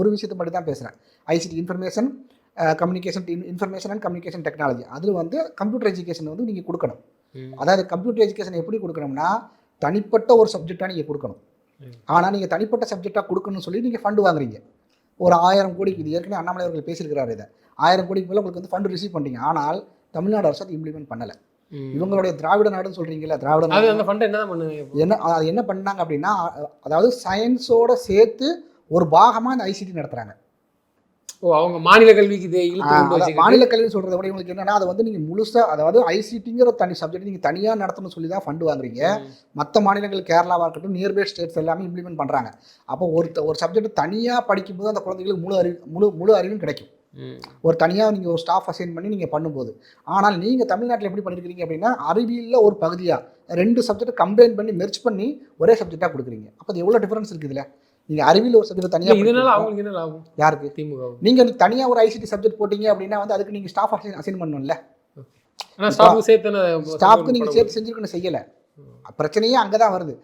ஒரு விஷயத்தை மட்டும் தான் பேசுகிறேன். ICT information information and communication technology. அதில் வந்து கம்ப்யூட்டர் எஜுகேஷன் வந்து நீங்கள் கொடுக்கணும். அதாவது கம்ப்யூட்டர் எஜுகேஷன் எப்படி கொடுக்கணும்னா தனிப்பட்ட ஒரு சப்ஜெக்டாக நீங்கள் கொடுக்கணும். ஆனால் நீங்கள் தனிப்பட்ட சப்ஜெக்டாக கொடுக்கணும்னு சொல்லி நீங்கள் ஃபண்டு வாங்குறீங்க. ஒரு 1000 கோடிக்கு, இது ஏற்கனவே அண்ணாமலை அவர்கள் பேசியிருக்கிறார், இதை 1000 கோடிக்கு மேலே உங்களுக்கு வந்து ஃபண்டு ரிசீவ் பண்ணுறீங்க. ஆனால் தமிழ்நாடு அரசு அதை இம்ப்ளிமெண்ட் பண்ணலை. இவங்களுடைய திராவிட நாடுன்னு சொல்கிறீங்களா, திராவிட நாடு அந்த ஃபண்ட் என்ன பண்ணுங்க, அது என்ன பண்ணாங்க அப்படின்னா, அதாவது சயின்ஸோட சேர்த்து ஒரு பாகமாக இந்த ஐசிடி நடத்துகிறாங்க. அவங்க மாநில கல்விக்கு மாநில கல்வி சொல்றதை விட உங்களுக்கு என்னன்னா, அதை வந்து நீங்கள் முழுசாக, அதாவது ஐசிடிங்கிற தனி சப்ஜெக்ட் நீங்கள் தனியாக நடத்தணும்னு சொல்லி தான் ஃபண்டு வாங்குறீங்க. மற்ற மாநிலங்கள் கேரளாவாக இருக்கட்டும், நியர்பை ஸ்டேட்ஸ் எல்லாமே இம்ப்ளிமெண்ட் பண்ணுறாங்க. அப்போ ஒரு சப்ஜெக்ட் தனியாக படிக்கும்போது அந்த குழந்தைகளுக்கு முழு அறிவும் கிடைக்கும். ஒரு தனியாக நீங்கள் ஒரு ஸ்டாஃப் அசைன் பண்ணி நீங்கள் பண்ணும்போது. ஆனால் நீங்கள் தமிழ்நாட்டில் எப்படி பண்ணியிருக்கிறீங்க அப்படின்னா, அறிவியலில் ஒரு பகுதியாக 2 சப்ஜெக்ட் கம்பைன் பண்ணி மெர்ஜ் பண்ணி ஒரே சப்ஜெக்டாக கொடுக்குறீங்க. அப்போ அது எவ்வளோ டிஃபரன்ஸ் இருக்குது இதில். நீங்கள் அறிவியல் ஒரு சப்ஜெக்ட் தனியாக, இதனால அவங்களுக்கு என்ன லாபம்? யாருக்கு? திமுக. நீங்கள் தனியாக ஒரு ஐசிடி சப்ஜெக்ட் போட்டீங்க அப்படின்னா வந்து அதுக்கு நீங்கள் ஸ்டாஃப் அசைன் பண்ணணும்ல. ஸ்டாஃப்க்கு நீங்கள் சேர்த்து செஞ்சுருக்கணும், செய்யலை. பிரச்சனையே அங்கே தான் வருது.